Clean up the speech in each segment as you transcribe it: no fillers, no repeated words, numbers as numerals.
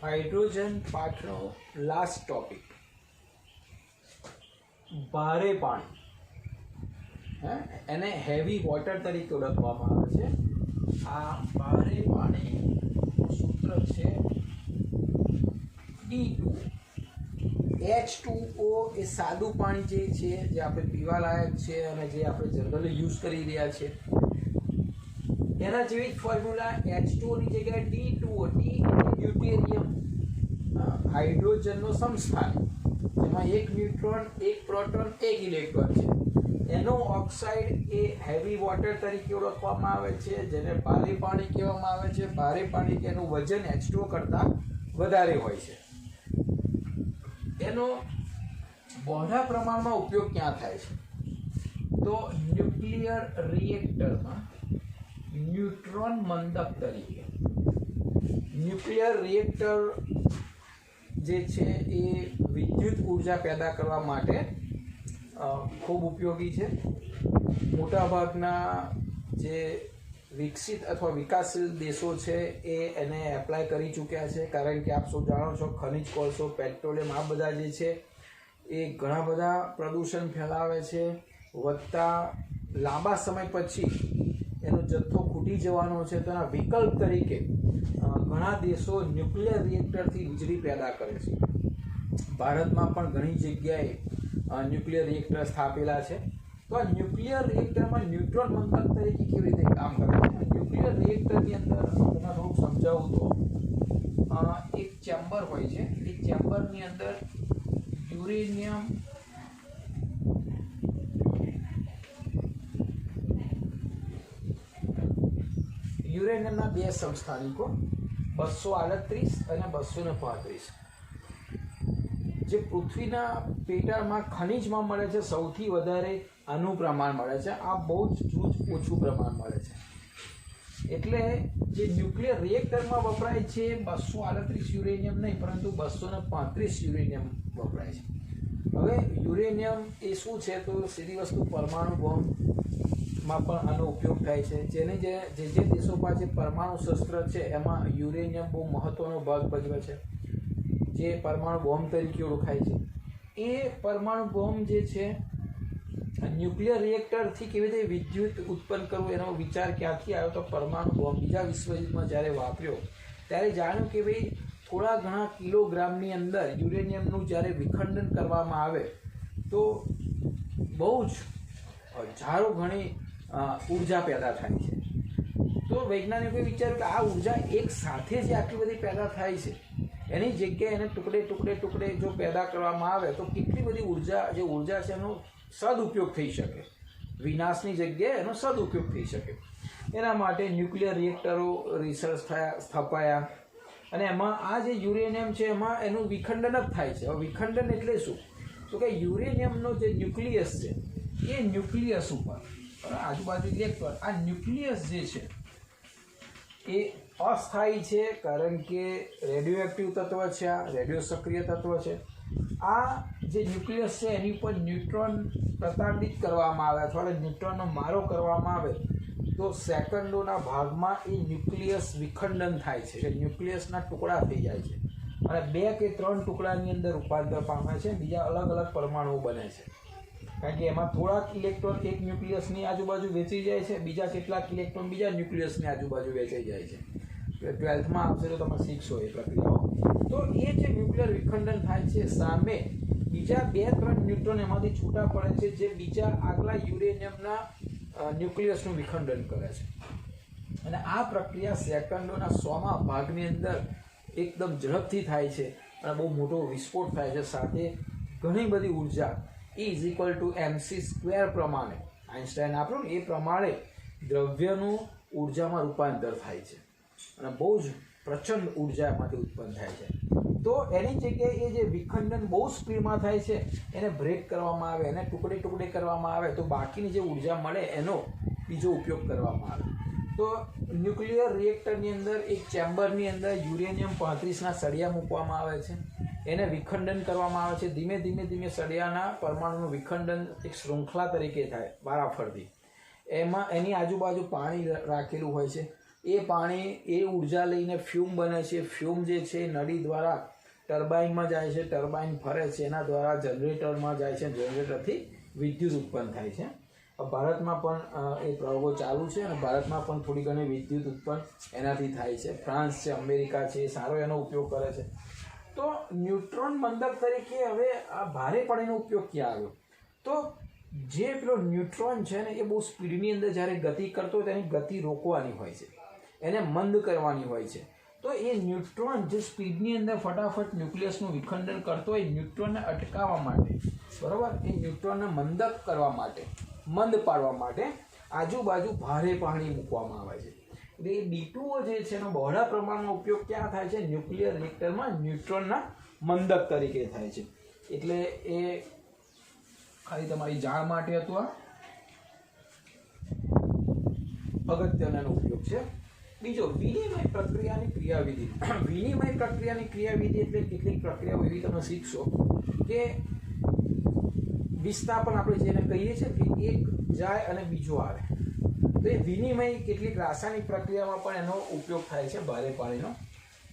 Hydrogen પાઠનો last topic, ભારે પાણી, એને હેવી વોટર તરીકે ઓળખવામાં આવે છે. આ ભારે પાણીનું સૂત્ર છે D2. H2O એ સાદું પાણી જે છે, જે આપણે પીવાલાયક છે અને જે આપણે જનરલી યુઝ કરી રહ્યા છીએ, એના જેવી જ ફોર્મ્યુલા H2O ની જગ્યાએ D2O, D ડ્યુટેરિયમ, હાઇડ્રોજનનો સમસ્થાન, જેમાં એક ન્યુટ્રોન, એક પ્રોટોન, એક ઇલેક્ટ્રોન છે. એનો ઓક્સાઇડ એ હેવી વોટર તરીકે ઓળખવામાં આવે છે, જેને ભારે પાણી કહેવામાં આવે છે. ભારે પાણી કે એનું વજન H2O કરતાં વધારે હોય છે. એનો બહોળા પ્રમાણમાં ઉપયોગ ક્યાં થાય છે? તો ન્યુક્લિયર રિએક્ટરમાં ન્યુટ્રોન મંદક તરીકે. ન્યુક્લિયર રિએક્ટર જે છે એ વિદ્યુત ઉર્જા પેદા કરવા માટે ખૂબ ઉપયોગી છે. મોટાભાગના જે વિકસિત અથવા વિકાસશીલ દેશો છે એ એને એપ્લાય કરી ચૂક્યા છે, કારણ કે આપ સૌ જાણો છો ખનિજ કોલસો, પેટ્રોલિયમ, આ બધા જે છે એ ઘણા બધા પ્રદૂષણ ફેલાવે છે. વધતા લાંબા સમય પછી એનો જથ્થો ખૂટી જવાનો છે, તો એના વિકલ્પ તરીકે ઘણા દેશો ન્યુક્લિયર રિએક્ટરથી વીજળી પેદા કરે છે. ભારતમાં પણ ઘણી જગ્યાએ ન્યુક્લિયર રિએક્ટર સ્થાપેલા છે. તો આ ન્યુક્લિયર રિએક્ટરમાં ન્યુટ્રોન મંદક તરીકે કેવી રીતે કામ કરે છે? ન્યુક્લિયર રિએક્ટરની અંદર તમને થોડુંક સમજાવું તો એક ચેમ્બર હોય છે. એ ચેમ્બરની અંદર યુરેનિયમના બે સમસ્થાનિકો 238 અને 235, જે પૃથ્વીના પેટાળમાં ખનિજમાં મળે છે સૌથી વધારે આનું પ્રમાણ મળે છે. આ બહુ જ ઓછું પ્રમાણ મળે છે. એટલે જે ન્યુક્લિયર રિએક્ટરમાં વપરાય છે 238 યુરેનિયમ નહીં, પરંતુ 235 યુરેનિયમ વપરાય છે. હવે યુરેનિયમ એ શું છે? તો સીધી વસ્તુ પરમાણુ બોમ્બમાં પણ આનો ઉપયોગ થાય છે. જેને જે દેશો પાસે પરમાણુ શસ્ત્ર છે એમાં યુરેનિયમ બહુ મહત્વનો ભાગ ભજવે છે, જે પરમાણુ બોમ્બ તરીકે ઓળખાય છે. એ પરમાણુ બોમ્બ જે છે, ન્યુક્લિયર રિએક્ટરથી કેવી રીતે વિદ્યુત ઉત્પન્ન કરવું એનો વિચાર ક્યાંથી આવ્યો? તો પરમાણુ બોમ્બ બીજા વિશ્વયુદ્ધમાં જ્યારે વાપર્યો ત્યારે જાણ્યું કે ભાઈ થોડા ઘણા કિલોગ્રામની અંદર યુરેનિયમનું જ્યારે વિખંડન કરવામાં આવે તો બહુ જ હજારો ગણી ઉર્જા પેદા થાય છે. તો વૈજ્ઞાનિકોએ વિચાર્યું કે આ ઉર્જા એક સાથે જે આટલી બધી પેદા થાય છે, એની જગ્યાએ એને ટુકડે જો પેદા કરવામાં આવે તો કેટલી બધી ઉર્જા છે એનો સદઉપયોગ થઈ શકે, વિનાશની જગ્યાએ એનો સદઉપયોગ થઈ શકે. એના માટે ન્યુક્લિયર રિએક્ટરો રિસર્ચ સ્થપાયા અને એમાં આ જે યુરેનિયમ છે એમાં એનું વિખંડન જ થાય છે. હવે વિખંડન એટલે શું? તો કે યુરેનિયમનો જે ન્યુક્લિયસ છે એ ન્યુક્લિયસ ઉપર આજુબાજુ ઇલેક્ટ્રોન, આ ન્યુક્લિયસ જે છે એ અસ્થાયી છે, કારણ કે રેડિયોએક્ટિવ તત્વ છે, આ રેડિયો સક્રિય તત્વ છે. આ જે ન્યુક્લિયસ છે એની ઉપર ન્યુટ્રોન પ્રતાડિત કરવામાં આવે અથવા ન્યુટ્રોનનો મારો કરવામાં આવે તો સેકન્ડોના ભાગમાં એ ન્યુક્લિયસ વિખંડન થાય છે, કે ન્યુક્લિયસના ટુકડા થઈ જાય છે અને 2 કે 3 ટુકડાની અંદર રૂપાંતર પામે છે. બીજા અલગ અલગ પરમાણુઓ બને છે, કારણ કે એમાં થોડાક ઇલેક્ટ્રોન એક ન્યુક્લિયસની આજુબાજુ વેચાઈ જાય છે, બીજા કેટલાક ઇલેક્ટ્રોન બીજા ન્યુક્લિયસની આજુબાજુ વેચાઈ જાય છે. 12થમાં આવશે તો તમે શીખશો એ પ્રક્રિયાઓ. તો એ જે ન્યુક્લિયર વિખંડન થાય છે, સામે બીજા 2-3 ન્યુટ્રોન એમાંથી છૂટા પડે છે, જે બીજા આગલા યુરેનિયમના ન્યુક્લિયસનું વિખંડન કરે છે. અને આ પ્રક્રિયા સેકન્ડોના 100મા ભાગની અંદર એકદમ ઝડપથી થાય છે અને બહુ મોટો વિસ્ફોટ થાય છે. સાથે ઘણી બધી ઉર્જા E=mc² પ્રમાણે આઇન્સ્ટાઈન આપ્યું ને એ પ્રમાણે દ્રવ્યનું ઉર્જામાં રૂપાંતર થાય છે અને બહુ જ પ્રચંડ ઉર્જા એમાંથી ઉત્પન્ન થાય છે. તો એની જગ્યાએ એ જે વિખંડન બહુ સ્પીડમાં થાય છે એને બ્રેક કરવામાં આવે, એને ટુકડે કરવામાં આવે તો બાકીની જે ઉર્જા મળે એનો બીજો ઉપયોગ કરવામાં આવે. તો ન્યુક્લિયર રિએક્ટરની અંદર એક ચેમ્બરની અંદર યુરેનિયમ 35ના સળિયા મૂકવામાં આવે છે, એને વિખંડન કરવામાં આવે છે. ધીમે ધીમે સળિયાના પરમાણુનું વિખંડન એક શૃંખલા તરીકે થાય વારાફરતી. એમાં એની આજુબાજુ પાણી રાખેલું હોય છે. એ પાણી એ ઉર્જા લઈને ફ્યુમ બને છે. ફ્યુમ જે છે નળી દ્વારા ટર્બાઇનમાં જાય છે, ટર્બાઇન ફરે છે, એના દ્વારા જનરેટરમાં જાય છે, જનરેટરથી વિદ્યુત ઉત્પન્ન થાય છે. ભારતમાં પણ એ પ્રયોગો ચાલુ છે અને ભારતમાં પણ થોડી ઘણી વિદ્યુત ઉત્પન્ન એનાથી થાય છે. ફ્રાન્સ છે, અમેરિકા છે, એ સારો એનો ઉપયોગ કરે છે. તો ન્યુટ્રોન મંદક તરીકે હવે આ ભારે પાણીનો ઉપયોગ ક્યાં આવ્યો? તો જે પેલો ન્યુટ્રોન છે ને એ બહુ સ્પીડની અંદર જ્યારે ગતિ કરતો હોય તેની ગતિ રોકવાની હોય છે, એને મંદ કરવાની હોય છે. તો એ ન્યુટ્રોન જે સ્પીડની અંદર ફટાફટ ન્યુક્લિયસનું વિખંડન કરતો હોય, ન્યુટ્રોનને અટકાવવા માટે, બરાબર, એ ન્યુટ્રોનને મંદક કરવા માટે, મંદ પાડવા માટે આજુબાજુ ભારે પાણી મૂકવામાં આવે છે. એટલે એ D2O જે છે એનો બહોળા પ્રમાણમાં ઉપયોગ ક્યાં થાય છે? ન્યુક્લિયર રિએક્ટરમાં ન્યુટ્રોનના મંદક તરીકે થાય છે. એટલે એ ખાલી તમારી જાણ માટે હતું. આ અગત્યનો ઉપયોગ છે. બીજો, વિનિમય પ્રક્રિયાની ક્રિયાવિધિ. વિનિમય પ્રક્રિયાની ક્રિયાવિધિ એટલે કેટલીક પ્રક્રિયાઓ એવી તમે શીખશો કે વિસ્થાપન આપણે જેને કહીએ છીએ કે એક જાય અને બીજો આવે. તો એ વિનિમય કેટલીક રાસાયણિક પ્રક્રિયામાં પણ એનો ઉપયોગ થાય છે ભારે પાણીનો.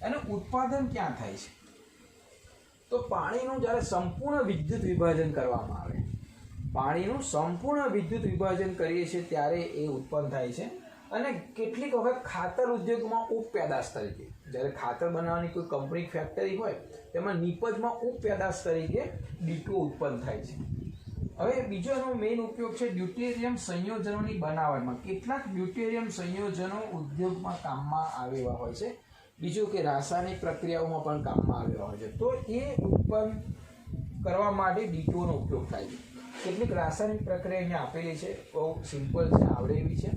એનું ઉત્પાદન ક્યાં થાય છે? તો પાણીનું જ્યારે સંપૂર્ણ વિદ્યુત વિભાજન કરવામાં આવે, પાણીનું સંપૂર્ણ વિદ્યુત વિભાજન કરીએ છીએ ત્યારે એ ઉત્પન્ન થાય છે. અને કેટલીક વખત ખાતર ઉદ્યોગમાં ઉપપેદાશ તરીકે, જ્યારે ખાતર બનાવવાની કોઈ કંપની ફેક્ટરી હોય તેમાં નિપજમાં ઉપપેદાશ તરીકે D2O ઉત્પન્ન થાય છે. હવે બીજો એનો મેઇન ઉપયોગ છે ડ્યુટેરિયમ સંયોજનોની બનાવટમાં. કેટલાક ડ્યુટેરિયમ સંયોજનો ઉદ્યોગમાં કામમાં આવેલા હોય છે. બીજું કે રાસાયણિક પ્રક્રિયાઓમાં પણ કામમાં આવેલા હોય છે. તો એ ઉત્પન્ન કરવા માટે D2Oનો ઉપયોગ થાય છે. કેટલીક રાસાયણિક પ્રક્રિયા અહીંયા આપેલી છે, બહુ સિમ્પલ છે, આવડે એવી છે.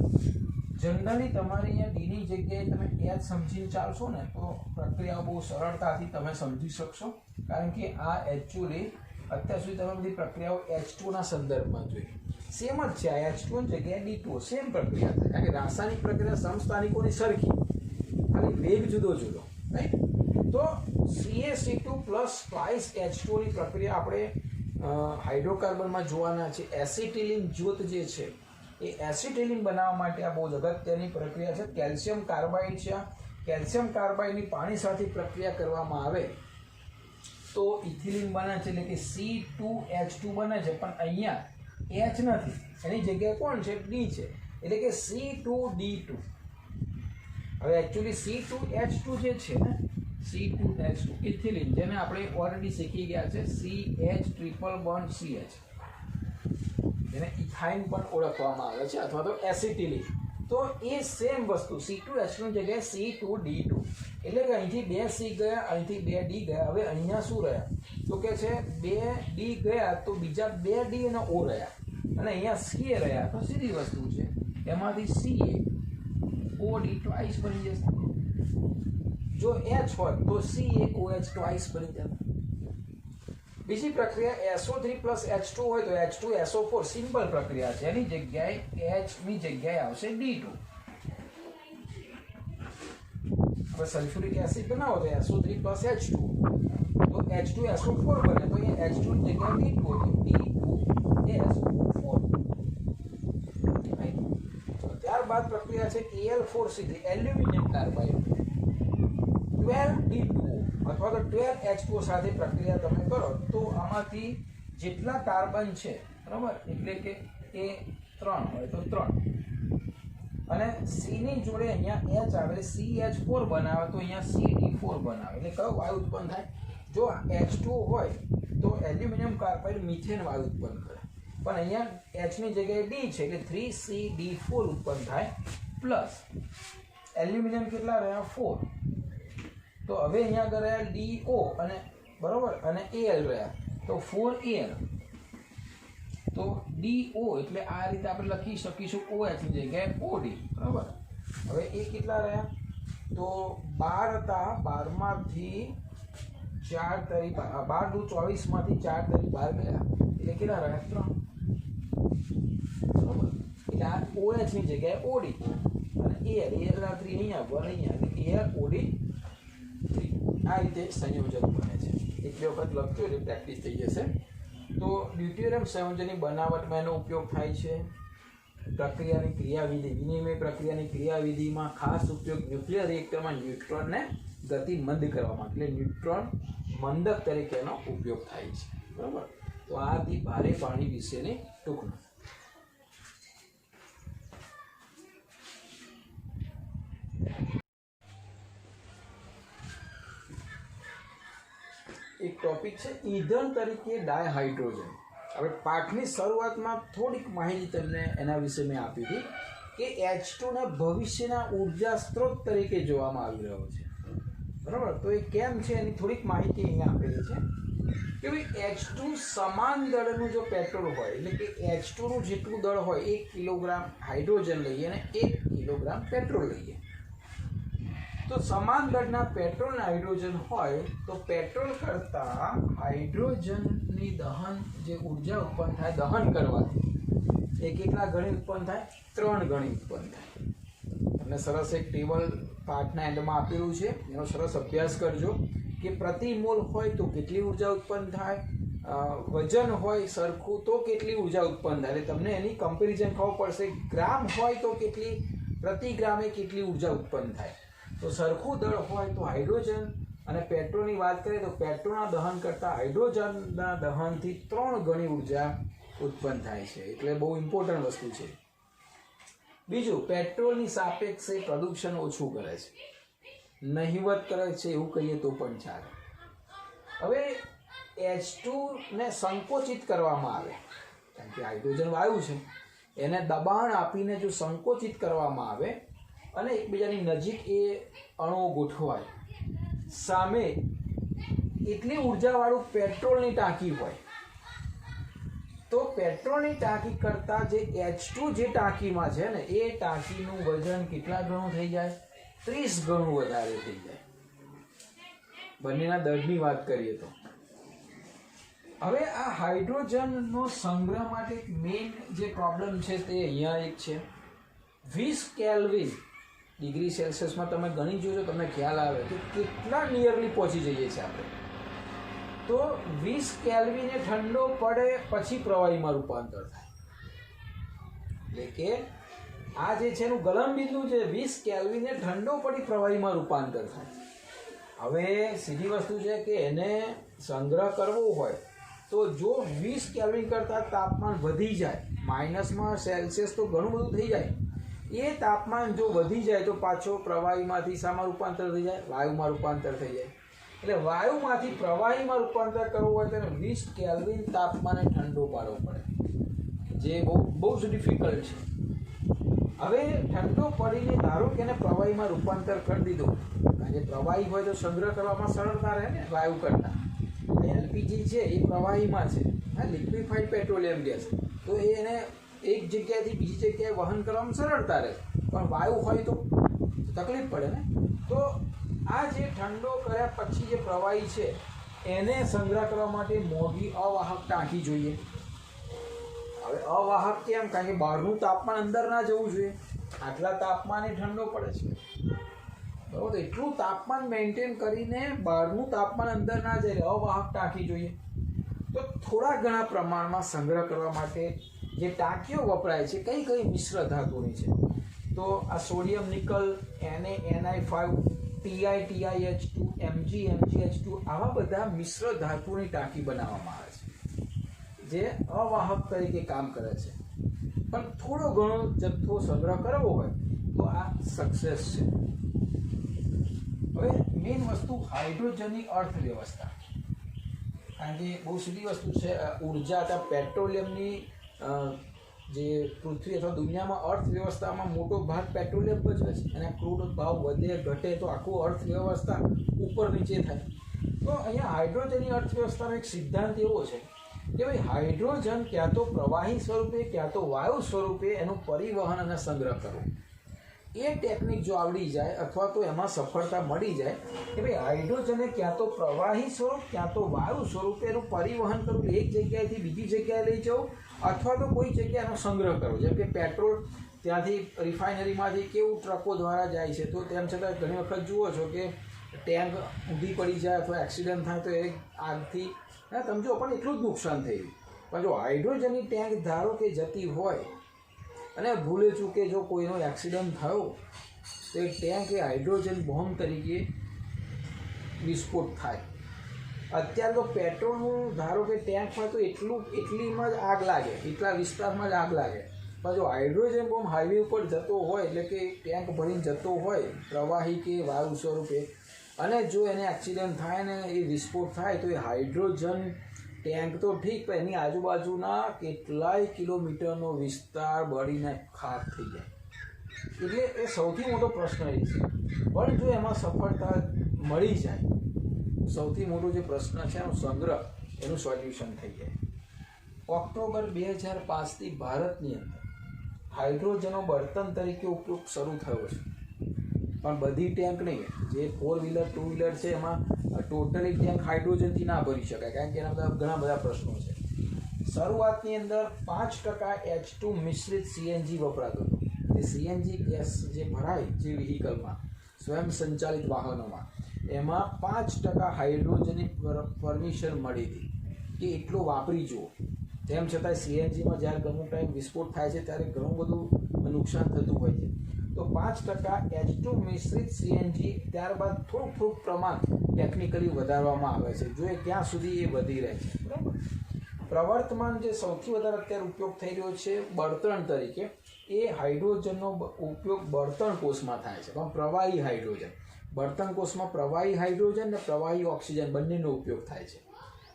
જનરલી તમારે અહીંયા ડીની જગ્યાએ તમે H સમજીને ચાલશો ને તો પ્રક્રિયાઓ બહુ સરળતાથી તમે સમજી શકશો. કારણ કે આ એકચ્યુઅલી અત્યાર સુધી તમે બધી પ્રક્રિયાઓ H2ના સંદર્ભમાં જોઈ, સેમ જ છે. આ H2 જગ્યાએ D2O સેમ પ્રક્રિયા થાય. કારણ કે રાસાયણિક પ્રક્રિયા સમસ્થાનિકોની સરખી, ખાલી વેગ જુદો જુદો, રાઈટ. તો CaC2 પ્લસ ટ્વાઇસ H2Oની પ્રક્રિયા આપણે હાઇડ્રોકાર્બનમાં જોવાના છે. એસિટિલિન જ્યોત જે છે એ એસિટિલિન બનાવવા માટે આ બહુ જ અગત્યની પ્રક્રિયા છે. કેલ્શિયમ કાર્બાઇડ છે. કેલ્શિયમ કાર્બાઇડની પાણી સાથે પ્રક્રિયા કરવામાં આવે તો ઇથિલિન બને છે, એટલે કે C2H2 બને છે. પણ અહીંયા H નથી, એની જગ્યાએ કોણ છે? D છે, એટલે કે C2D2. હવે એકચ્યુઅલી C2H2 જે છે ને, C2H2 ઇથિલિન, જેને આપણે ઓલરેડી શીખી ગયા છે, CH ટ્રિપલ બોન્ડ CH, જેને ઇથાઇન પણ ઓળખવામાં આવે છે, અથવા તો એસિટિલિન. તો એ સેમ વસ્તુ C2H2 ની જગ્યાએ C2D2, એટલે કે અહીંથી 2 C ગયા, અહીંથી 2 D ગયા. હવે અહીંયા શું રહ્યા? તો કે છે 2 D ગયા તો બીજા 2 D અને O રહ્યા, અને અહીંયા C રહ્યા. તો સીધી વસ્તુ છે, એમાંથી CaOD ટ્વાઇસ બની જશે. જો H હોય તો CaOH ટ્વાઇસ બની જશે. બીજી પ્રક્રિયા SO3 પ્લસ H2 હોય તો H2SO4, સિમ્પલ પ્રક્રિયા છે. એની જગ્યાએ H ની જગ્યાએ આવશે D2. હવે સલ્ફ્યુરિક એસિડ બનાવો તો SO3 પ્લસ H2 તો H2SO4 બને. તો અહીંયા H2 ની જગ્યાએ D2 D2SO4. ત્યારબાદ પ્રક્રિયા છે Al4C3, એલ્યુમિનિયમ કાર્બાઇડ, 12D2O અથવા તો 12H2O સાથે પ્રક્રિયા તમે કરો તો આમાંથી જેટલા કાર્બન છે, બરાબર, એટલે કે એ 3 હોય તો 3, અને C ની જોડે અહીંયા H આવે, CH4 બનાવે તો અહીંયા CD4 બનાવે. એટલે કયો વાયુ ઉત્પન્ન થાય? જો H2O હોય તો એલ્યુમિનિયમ કાર્બાઇડ મિથેન વાયુ ઉત્પન્ન કરે, પણ અહીંયા H ની જગ્યાએ D છે એટલે 3CD4 ઉત્પન્ન થાય. પ્લસ એલ્યુમિનિયમ કેટલા રહ્યા? 4. તો હવે અહીંયા આગળ રહ્યા DO અને બરોબર, અને Al રહ્યા તો 4Al. તો DO એટલે આ રીતે આપણે લખી શકીશું OH ની જગ્યાએ OD, બરાબર. હવે એ કેટલા રહ્યા? તો 12 હતા, 12 માંથી 4 તરી 12 દુ 24 માંથી 4 તરી 12 ગયા, એટલે કેટલા રહ્યા? 3, બરાબર. એટલે આ OH ની જગ્યાએ OD અને Al ના 3 અહીંયા 1 અહીંયા, એટલે Al OD 3. આ રીતે સંયોજન બને છે. એક બે વખત લખજો એટલે પ્રેક્ટિસ થઈ જશે. તો ડ્યુટેરિયમ સંયોજનની બનાવટમાં એનો ઉપયોગ થાય છે. પ્રક્રિયાની ક્રિયાવિધિ વિનિમય પ્રક્રિયાની ક્રિયાવિધિમાં ખાસ ઉપયોગ ન્યુક્લિયર રિએક્ટરમાં ન્યુટ્રોનને ગતિ મંદ કરવામાં, એટલે ન્યુટ્રોન મંદક તરીકે એનો ઉપયોગ થાય છે. બરાબર. તો આ હતી ભારે પાણી વિશેની ટૂંકમાં. એક ટોપિક છે ઈંધણ તરીકે ડાયહાઇડ્રોજન. હવે પાઠની શરૂઆતમાં થોડીક માહિતી તમને એના વિશે મેં આપી હતી કે H2 ને ભવિષ્યના ઉર્જા સ્ત્રોત તરીકે જોવામાં આવી રહ્યો છે. બરાબર. તો એ કેમ છે એની થોડીક માહિતી અહીંયા આપેલી છે કે ભાઈ H2 સમાન દળનું જો પેટ્રોલ હોય, એટલે કે H2 નું જેટલું દળ હોય 1 કિલોગ્રામ હાઇડ્રોજન લઈએ અને 1 કિલોગ્રામ પેટ્રોલ લઈએ, તો સમાન દળના પેટ્રોલ અને હાઇડ્રોજન હોય તો પેટ્રોલ કરતાં હાઇડ્રોજનની દહન જે ઉર્જા ઉત્પન્ન થાય દહન કરવાથી એ કેટલા ગણી ઉત્પન્ન થાય? 3 ગણી ઉત્પન્ન થાય. તમને સરસ એક ટેબલ પાઠના એન્ડમાં આપેલું છે, એનો સરસ અભ્યાસ કરજો કે પ્રતિ મોલ હોય તો કેટલી ઉર્જા ઉત્પન્ન થાય, વજન હોય સરખું તો કેટલી ઉર્જા ઉત્પન્ન થાય, એટલે તમને એની કમ્પેરિઝન ખબર પડશે. ગ્રામ હોય તો કેટલી, પ્રતિ ગ્રામે કેટલી ઉર્જા ઉત્પન્ન થાય. તો સરખું દળ હોય તો હાઇડ્રોજન અને પેટ્રોલની વાત કરીએ તો પેટ્રોલના દહન કરતાં હાઇડ્રોજનના દહનથી 3 ગણી ઉર્જા ઉત્પન્ન થાય છે, એટલે બહુ ઇમ્પોર્ટન્ટ વસ્તુ છે. બીજું, પેટ્રોલની સાપેક્ષે પ્રદૂષણ ઓછું કરે છે, નહિવત કરે છે એવું કહીએ તો પણ ચાલે. હવે H2 ને સંકોચિત કરવામાં આવે, કારણ કે હાઇડ્રોજન વાયુ છે, એને દબાણ આપીને જો સંકોચિત કરવામાં આવે અને એકબીજાની નજીક એ અણુઓ ગોઠવાય, સામે એટલી ઉર્જાવાળું પેટ્રોલની ટાંકી હોય, તો પેટ્રોલની ટાંકી કરતાં જે H2 જે ટાંકીમાં છે ને એ ટાંકીનું વજન કેટલા ગણું થઈ જાય? 30 ગણું વધારે થઈ જાય. બંનેના દળની વાત કરીએ તો. હવે આ હાઇડ્રોજનનો સંગ્રહ માટે મેઇન જે પ્રોબ્લેમ છે તે અહીંયા એક છે. 20 કેલ્વિન ડિગ્રી સેલ્સિયસમાં તમે ગણી જોજો, તમને ખ્યાલ આવે કે કેટલા નિયરલી પહોંચી જઈએ છીએ આપણે. તો 20 કેલ્વિને ઠંડો પડે પછી પ્રવાહીમાં રૂપાંતર થાય, એટલે કે આ જે છે એનું ગલન બિંદુ છે 20 કેલ્વિને ઠંડો પડી પ્રવાહીમાં રૂપાંતર થાય. હવે સીધી વસ્તુ છે કે એને સંગ્રહ કરવો હોય તો જો 20 કેલ્વિન કરતાં તાપમાન વધી જાય, માઇનસમાં સેલ્સિયસ તો ઘણું બધું થઈ જાય, એ તાપમાન જો વધી જાય તો પાછો પ્રવાહીમાંથી શામાં રૂપાંતર થઈ જાય? વાયુમાં રૂપાંતર થઈ જાય. એટલે વાયુમાંથી પ્રવાહીમાં રૂપાંતર કરવું હોય તો 20 કેલ્વિન તાપમાને ઠંડો પાડવો પડે, જે બહુ જ ડિફિકલ્ટ છે. હવે ઠંડો પડીને ધારો કે એને પ્રવાહીમાં રૂપાંતર કરી દીધું, કારણ કે પ્રવાહી હોય તો સંગ્રહ કરવામાં સરળતા રહે ને વાયુ કરતાં. એલપીજી છે એ પ્રવાહીમાં છે, હા, લિક્વિફાઈડ પેટ્રોલિયમ ગેસ, તો એને એક જગ્યાએથી બીજી જગ્યાએ વહન કરવામાં સરળતા રહે, પણ વાયુ હોય તો તકલીફ પડે ને. તો આ જે ઠંડો કર્યા પછી જે પ્રવાહી છે એને સંગ્રહ કરવા માટે મોટી અવાહક ટાંકી જોઈએ. હવે અવાહક કેમ? કારણ કે બહારનું તાપમાન અંદર ના જવું જોઈએ, આટલા તાપમાને ઠંડો પડે છે, બરાબર. એટલું તાપમાન મેન્ટેન કરીને બહારનું તાપમાન અંદર ના જાય, અવાહક ટાંકી જોઈએ. તો થોડા ઘણા પ્રમાણમાં સંગ્રહ કરવા માટે જે ટાંકીઓ વપરાય છે કઈ કઈ મિશ્ર ધાતુની છે? તો આ sodium nickel, Na, Ni5, Ti, TiH2, Mg, MgH2 આવા બધા મિશ્ર ધાતુની ટાંકી બનાવવામાં આવે છે જે અવાહક તરીકે કામ કરે છે. પણ થોડો ઘણો જથ્થો સંગ્રહ કરવો હોય તો આ સક્સેસ છે. હવે મેઇન વસ્તુ હાઇડ્રોજનની અર્થવ્યવસ્થા, કારણ કે બહુ સીધી વસ્તુ છે. ઉર્જા અથવા પેટ્રોલિયમની જે પૃથ્વી અથવા દુનિયામાં અર્થવ્યવસ્થામાં મોટો ભાગ પેટ્રોલિયમ ભજવે છે, અને ક્રૂડ ભાવ વધે ઘટે તો આખું અર્થવ્યવસ્થા ઉપર નીચે થાય. તો અહીંયા હાઇડ્રોજનની અર્થવ્યવસ્થાનો એક સિદ્ધાંત એવો છે કે ભાઈ હાઇડ્રોજન ક્યાં તો પ્રવાહી સ્વરૂપે ક્યાં તો વાયુ સ્વરૂપે એનું પરિવહન અને સંગ્રહ કરવો. એ ટેકનિક જો આવડી જાય અથવા તો એમાં સફળતા મળી જાય કે ભાઈ હાઇડ્રોજને ક્યાં તો પ્રવાહી સ્વરૂપ ક્યાં તો વાયુ સ્વરૂપે એનું પરિવહન કરવું, એક જગ્યાએથી બીજી જગ્યાએ લઈ જવું, અથવા તો કોઈ જગ્યાએ એનો સંગ્રહ કરવો. જેમ કે પેટ્રોલ ત્યાંથી રિફાઇનરીમાંથી કેવું ટ્રકો દ્વારા જાય છે, તો તેમ છતાં ઘણી વખત જુઓ છો કે ટેન્ક ઊંધી પડી જાય અથવા એક્સિડન્ટ થાય તો એ આગથી સમજો પણ એટલું જ નુકસાન થયું. પણ જો હાઇડ્રોજનની ટેન્ક ધારો કે જતી હોય અને ભૂલે ચૂકે જો કોઈનો એક્સિડન્ટ થયો તો એ ટેન્ક એ હાઇડ્રોજન બોમ્બ તરીકે વિસ્ફોટ થાય. અત્યારે તો પેટ્રોલનું ધારો કે ટેન્કમાં તો એટલીમાં જ આગ લાગે, એટલા વિસ્તારમાં જ આગ લાગે, પણ જો હાઇડ્રોજન બોમ્બ હાઈવે ઉપર જતો હોય, એટલે કે ટેન્ક ભરીને જતો હોય પ્રવાહી કે વાયુ સ્વરૂપે, અને જો એને એક્સિડન્ટ થાય ને એ વિસ્ફોટ થાય તો એ હાઇડ્રોજન ટેન્ક તો ઠીક, પણ એની આજુબાજુના કેટલાય કિલોમીટરનો વિસ્તાર બળીને ખાક થઈ જાય. એટલે એ સૌથી મોટો પ્રશ્ન એ છે. પણ જો એમાં સફળતા મળી જાય, સૌથી મોટો જે પ્રશ્ન છે એનો સંગ્રહ, એનું સોલ્યુશન થઈ જાય. ઓક્ટોબર 2005થી ભારતની અંદર હાઇડ્રોજનનો બળતણ તરીકે ઉપયોગ શરૂ થયો છે, પણ બધી ટેન્ક નહીં. જે 4 વ્હીલર 2 વ્હીલર છે એમાં ટોટલી ટેન્ક હાઇડ્રોજનથી ના ભરી શકાય, કારણ કે એના બધા ઘણા બધા પ્રશ્નો છે. શરૂઆતની અંદર 5% H2 મિશ્રિત CNG વપરાતો હતો. એ CNG ગેસ જે ભરાય જે વ્હીકલમાં, સ્વયં સંચાલિત વાહનોમાં, એમાં 5% હાઇડ્રોજનની પરમિશન મળી હતી કે એટલો વાપરી જુઓ. તેમ છતાં CNGમાં જ્યારે અમુક ટાઈમ વિસ્ફોટ થાય છે ત્યારે ઘણું બધું નુકસાન થતું હોય છે. તો 5% H2 મિશ્રિત CNG ત્યારબાદ થોડુંક પ્રમાણ ટેકનિકલી વધારવામાં આવે છે, જો એ ક્યાં સુધી એ વધી રહે છે. બરાબર. પ્રવર્તમાન જે સૌથી વધારે અત્યારે ઉપયોગ થઈ રહ્યો છે બળતણ તરીકે, એ હાઇડ્રોજનનો ઉપયોગ બળતણ કોષમાં થાય છે, પણ પ્રવાહી હાઇડ્રોજન. બળતણ કોષમાં પ્રવાહી હાઇડ્રોજન અને પ્રવાહી ઓક્સિજન બંનેનો ઉપયોગ થાય છે,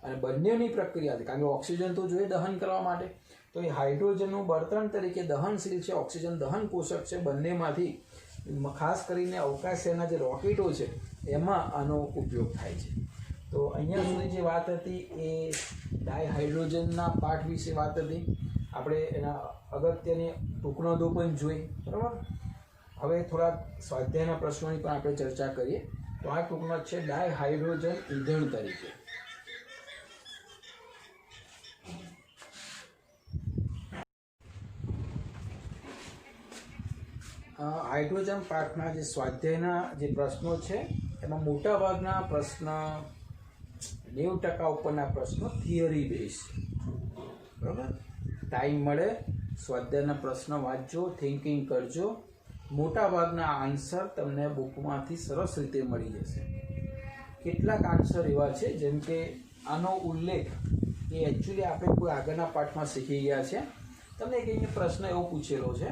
અને બંનેની પ્રક્રિયા, કારણ કે ઓક્સિજન તો જોઈએ દહન કરવા માટે, તો એ હાઇડ્રોજનનું બળતણ તરીકે દહનશીલ છે, ઓક્સિજન દહન પોષક છે. બંનેમાંથી ખાસ કરીને અવકાશયાના જે રોકેટો છે એમાં આનો ઉપયોગ થાય છે. તો અહીંયા સુધી જે વાત હતી એ ડાયહાઇડ્રોજનના પાઠ વિશે વાત હતી. આપણે એના અગત્યની ટૂંકનોંધો પણ જોઈ. બરાબર. હવે થોડા સ્વાધ્યાયના પ્રશ્નોની પણ આપણે ચર્ચા કરીએ. તો આ ટૂંકમાં છે ડાયહાઇડ્રોજન ઈંધણ તરીકે. હાઇડ્રોજન પાઠના જે સ્વાધ્યાયના જે પ્રશ્નો છે એમાં મોટાભાગના પ્રશ્ન 90% ઉપરના પ્રશ્નો થિયરી બેઝ. બરાબર. ટાઈમ મળે સ્વાધ્યાયના પ્રશ્ન વાંચજો, થિંકિંગ કરજો. મોટાભાગના આન્સર તમને બુકમાંથી સરસ રીતે મળી જશે. કેટલાક આન્સર એવા છે જેમ કે આનો ઉલ્લેખ એ એકચ્યુઅલી આપણે કોઈ આગળના પાઠમાં શીખી ગયા છે. તમને એક પ્રશ્ન એવો પૂછેલો છે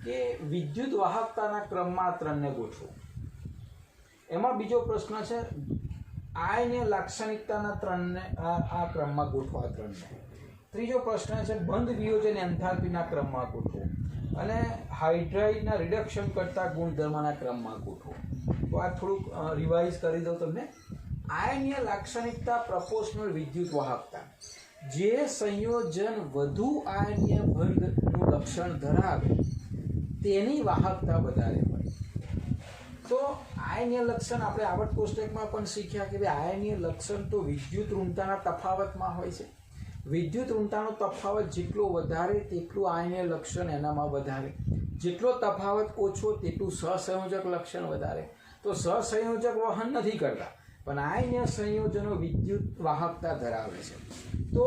કે વિદ્યુત વાહકતાના ક્રમમાં 3ને ગોઠવો. એમાં બીજો પ્રશ્ન છે આયનીય લાક્ષણિકતાના 3ને આ ક્રમમાં ગોઠવા 3ને. ત્રીજો પ્રશ્ન છે બંધ વિયોજન એન્થાલ્પીના ક્રમમાં ગોઠવો, અને હાઇડ્રાઇડના રિડક્શન કરતા ગુણધર્મના ક્રમમાં ગોઠવો. તો આ થોડુંક રિવાઇઝ કરી દઉં તમને. આયનીય લાક્ષણિકતા પ્રપોર્શનલ વિદ્યુત વાહકતા. જે સંયોજન વધુ આયનીય બંધનું લક્ષણ ધરાવે તેની વાહકતા વધારે હોય. તો આયનીય લક્ષણ આપણે આવર્ત કોષ્ટકમાં પણ શીખ્યા કે આયનીય લક્ષણ તો વિદ્યુત ઋણતાના તફાવતમાં હોય છે. વિદ્યુત ઋણતાનો તફાવત જેટલો વધારે તેટલું આયનીય લક્ષણ એનામાં વધારે, જેટલો તફાવત ઓછો તેટલું સહસંયોજક લક્ષણ વધારે. તો સહસંયોજક વહન નથી કરતા, પણ આયનીય સંયોજનો વિદ્યુત વાહકતા ધરાવે છે. તો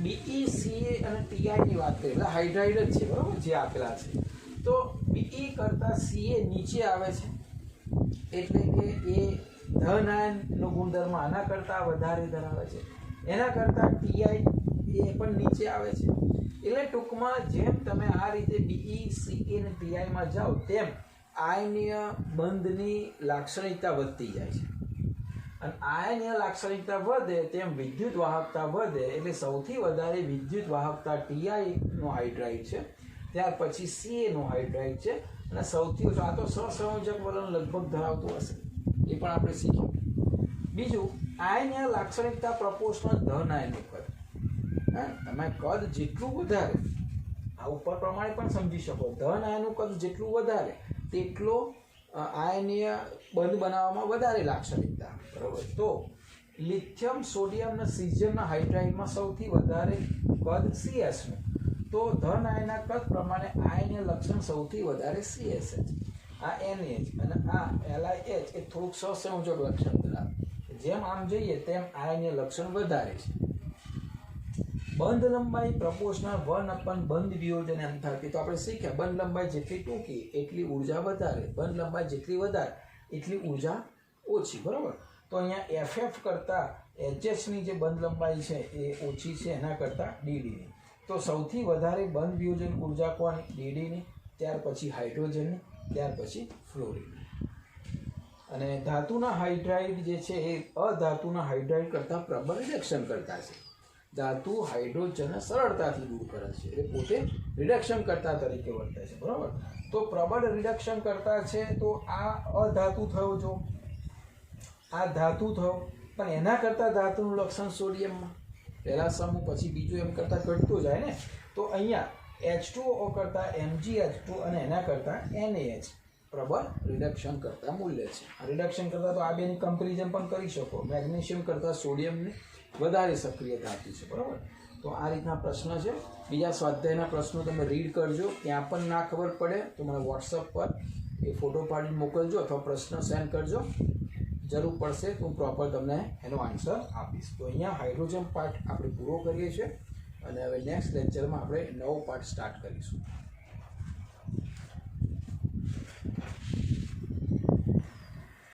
BE, CA અને TI ની વાત કરીએ, બધા હાઇડ્રાઇડ જ છે. બરાબર, જે આપેલા છે. તો BE કરતાં CA નીચે આવે છે, એટલે કે એ ધન આયનનો ગુણધર્મ આના કરતાં વધારે ધરાવે છે. એના કરતાં TI એ પણ નીચે આવે છે. એટલે ટૂંકમાં જેમ તમે આ રીતે BE, CA અને TIમાં જાઓ તેમ આયનીય બંધની લાક્ષણિકતા વધતી જાય છે, અને આયનીય લાક્ષણિકતા વધે તેમ વિદ્યુત વાહકતા વધે. એટલે સૌથી વધારે વિદ્યુત વાહકતા TI નો હાઇડ્રાઇડ છે, ત્યાર પછી CA નો હાઇડ્રાઇડ છે, અને સૌથી ઓછો આ તો સહસંયોજક વલણ લગભગ ધરાવતું હશે, એ પણ આપણે શીખ્યું. બીજું, આયનીય લાક્ષણિકતા પ્રપોર્શનલ ધન આયનનું કદ. તમે કદ જેટલું વધારે, આ ઉપર પ્રમાણે પણ સમજી શકો, ધન આયનનું કદ જેટલું વધારે તેટલો આયનીય બંધ બનાવવામાં વધારે લાક્ષણિકતા. બરાબર. તો લિથિયમ, સોડિયમ અને સીઝિયમના હાઇડ્રાઇડમાં સૌથી વધારે કદ CS નું. તો ધન આયનના કદ પ્રમાણે આયનીય લક્ષણ સૌથી વધારે CSH. આ NH અને આ LiH એ થોડુંક સહસંયોજક લક્ષણ ધરાવે. જેમ આમ જઈએ તેમ આયનીય લક્ષણ વધારે છે. બંધ લંબાઈ પ્રપોર્શનલ 1 બંધ વિયોજન એન્થાલ્પી. તો આપણે શીખ્યા બંધ લંબાઈ જેટલી ટૂંકી એટલી ઉર્જા વધારે, બંધ લંબાઈ જેટલી વધારે એટલી ઉર્જા ઓછી. બરાબર. તો અહીંયા FF કરતાં HHની જે બંધ લંબાઈ છે એ ઓછી છે એના કરતાં DDની. તો સૌથી વધારે બંધ વિયોજન ઉર્જા કોની? DDની, ત્યાર પછી હાઇડ્રોજનની, ત્યાર પછી ફ્લોરિનની. અને ધાતુના હાઇડ્રાઇડ જે છે એ અધાતુના હાઇડ્રાઇડ કરતાં પ્રબળ રિડક્શન કરતા છે. ધાતુ હાઇડ્રોજનને સરળતાથી દૂર કરે છે, એટલે પોતે રિડક્શન કરતા તરીકે વર્તે છે. બરાબર. તો પ્રબળ રિડક્શન કરતા છે. તો આ અધાતુ થયો, જો આ ધાતુ થયો, પણ એના કરતાં ધાતુનું લક્ષણ સોડિયમમાં પહેલા સમૂહ પછી બીજું એમ કરતાં ઘટતું જાય ને. તો અહીંયા H2O કરતાં MgH2 અને એના કરતાં NaH પ્રબળ રિડક્શન કરતા મૂલ્ય છે. આ રિડક્શન કરતાં તો આ બેની કમ્પેરિઝન પણ કરી શકો. મેગ્નેશિયમ કરતાં સોડિયમની વધારે સક્રિય ધાતુ છે. બરાબર. તો આ રીતના પ્રશ્ન છે. બીજા સ્વાધ્યાયના પ્રશ્નો તમે રીડ કરજો. ત્યાં પણ ના ખબર પડે તો મને વોટ્સઅપ પર એ ફોટો પાડીને મોકલજો અથવા પ્રશ્ન સેન્ડ કરજો. જરૂર પડશે તો હું પ્રોપર તમને એનો આન્સર આપીશ. તો અહીંયા હાઇડ્રોજન પાર્ટ આપણે પૂરો કરીએ છીએ અને હવે નેક્સ્ટ લેક્ચરમાં આપણે નવો પાર્ટ સ્ટાર્ટ કરીશું.